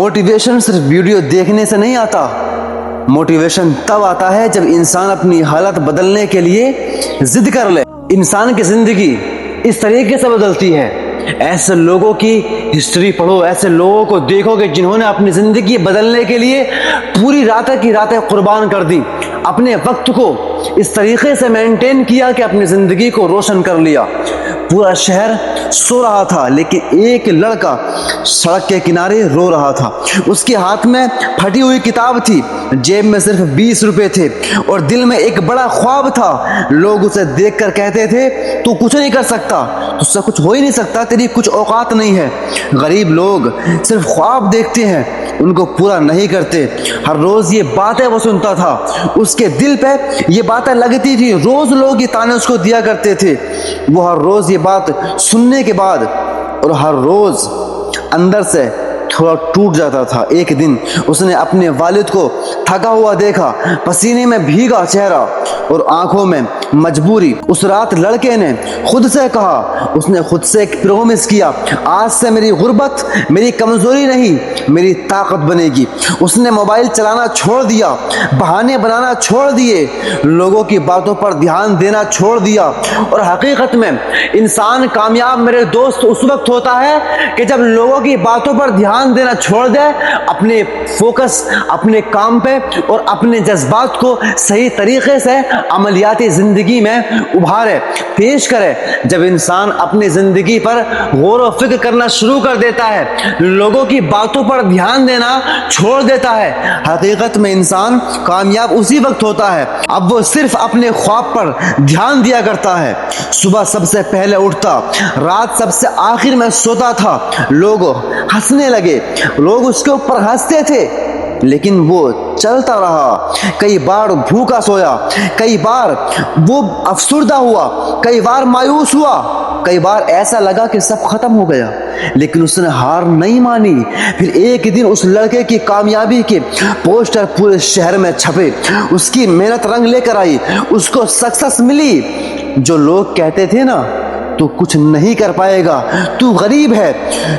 Motivation सिर्फ video देखने से नहीं आता, मोटिवेशन तब आता है जब इंसान अपनी हालत बदलने के लिए जिद कर ले। इंसान की जिंदगी इस तरीके से बदलती है, ऐसे लोगों की हिस्ट्री पढ़ो, ऐसे लोगों को देखोगे जिन्होंने अपनी जिंदगी बदलने के लिए पूरी रातें की रातें कुर्बान कर दी, अपने वक्त को इस तरीके से मेंटेन किया कि अपनी जिंदगी को रोशन कर लिया। पूरा शहर सो रहा था लेकिन एक लड़का सड़क के किनारे रो रहा था। उसके हाथ में फटी हुई किताब थी, जेब में सिर्फ 20 रुपए थे और दिल में एक बड़ा ख्वाब था। लोग उसे देखकर कहते थे तू कुछ नहीं कर सकता, तुझसे कुछ हो ही नहीं सकता, तेरी कुछ औकात नहीं है। गरीब लोग सिर्फ ख्वाब देखते हैं, उनको पूरा नहीं करते। हर रोज ये बातें वो सुनता था, उसके दिल पे ये बातें लगती थी, रोज लोग ये ताने उसको दिया करते थे। वो हर रोज ये बात सुनने के बाद और हर रोज अंदर से थोड़ा टूट जाता था। एक दिन उसने अपने वालिद को थका हुआ देखा, पसीने में भीगा चेहरा और आंखों में मजबूरी। उस रात लड़के ने खुद से कहा, उसने खुद से एक प्रॉमिस किया, आज से मेरी गुर्बत मेरी कमजोरी नहीं, मेरी ताकत बनेगी। उसने मोबाइल चलाना छोड़ दिया, बहाने बनाना छोड़ दिए, लोगों की बातों पर ध्यान देना छोड़ दिया। और हकीकत में इंसान कामयाब मेरे दोस्त उस वक्त होता है कि जब लोगों की बातों पर ध्यान देना छोड़ दे, अपने फोकस अपने काम पे और अपने जज्बात को सही तरीके से अमलियाती जिंदगी में उभारे, पेश करे। जब इंसान अपनी जिंदगी पर गौर व फिक्र करना शुरू कर देता है, लोगों की बातों पर ध्यान देना छोड़ देता है, हकीकत में इंसान कामयाब उसी वक्त होता है। अब वो सिर्फ अपने ख्वाब पर ध्यान दिया करता है। सुबह सबसे पहले उठता, रात सबसे आखिर में सोता था। लोग हंसने लगे, लोग उसके ऊपर हंसते थे, लेकिन वो चलता रहा। कई बार भूखा सोया, कई बार वो अफसुर्दा हुआ, कई बार मायूस हुआ, कई बार ऐसा लगा कि सब खत्म हो गया, लेकिन उसने हार नहीं मानी। फिर एक दिन उस लड़के की कामयाबी के पोस्टर पूरे शहर में छपे, उसकी मेहनत रंग लेकर आई, उसको सक्सेस मिली। जो लोग कहते थे ना तू कुछ नहीं कर पाएगा, तू गरीब है,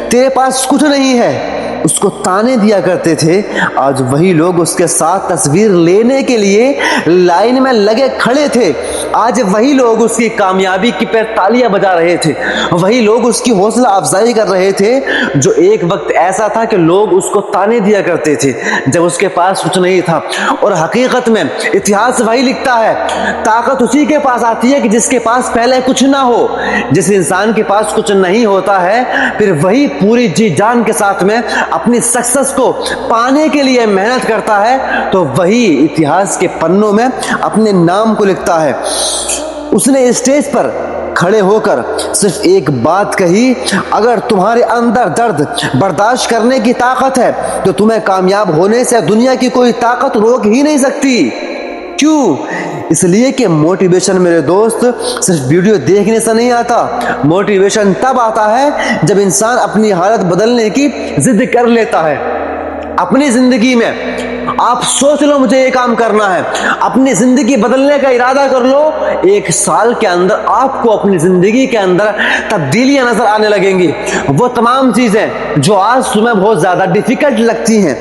तेरे पास कुछ नहीं है, उसको ताने दिया करते थे, आज वही लोग उसके साथ तस्वीर लेने के लिए लाइन में लगे खड़े थे। आज वही लोग उसकी कामयाबी की पे तालियां बजा रहे थे, वही लोग उसकी हौसला अफजाई कर रहे थे। जो एक वक्त ऐसा था कि लोग उसको ताने दिया करते थे जब उसके पास कुछ नहीं था। और हकीकत में इतिहास वही लिखता है, ताकत उसी के पास आती है कि जिसके पास पहले कुछ ना हो। जिस इंसान के पास कुछ नहीं होता है, फिर वही पूरी जी जान के साथ में अपनी सक्सेस को पाने के लिए मेहनत करता है, तो वही इतिहास के पन्नों में अपने नाम को लिखता है। उसने स्टेज पर खड़े होकर सिर्फ एक बात कही, अगर तुम्हारे अंदर दर्द बर्दाश्त करने की ताकत है तो तुम्हें कामयाब होने से दुनिया की कोई ताकत रोक ही नहीं सकती। क्यों? इसलिए कि मोटिवेशन मेरे दोस्त सिर्फ वीडियो देखने से नहीं आता, मोटिवेशन तब आता है जब इंसान अपनी हालत बदलने की जिद कर लेता है। अपनी जिंदगी में आप सोच लो मुझे ये काम करना है, अपनी जिंदगी बदलने का इरादा कर लो, 1 साल के अंदर आपको अपनी जिंदगी के अंदर तब्दीलियां नजर आने लगेंगी। वो तमाम चीजें जो आज तुम्हें बहुत ज्यादा डिफिकल्ट लगती हैं,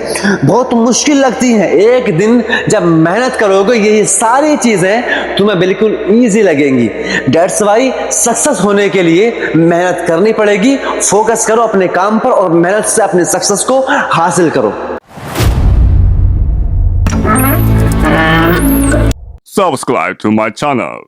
बहुत मुश्किल लगती हैं, एक दिन जब मेहनत करोगे यही सारी चीजें तुम्हें बिल्कुल ईजी लगेंगी। दैट्स वाई सक्सेस होने के लिए मेहनत करनी पड़ेगी। फोकस करो अपने काम पर और मेहनत से अपने सक्सेस को हासिल करो। Subscribe to my channel.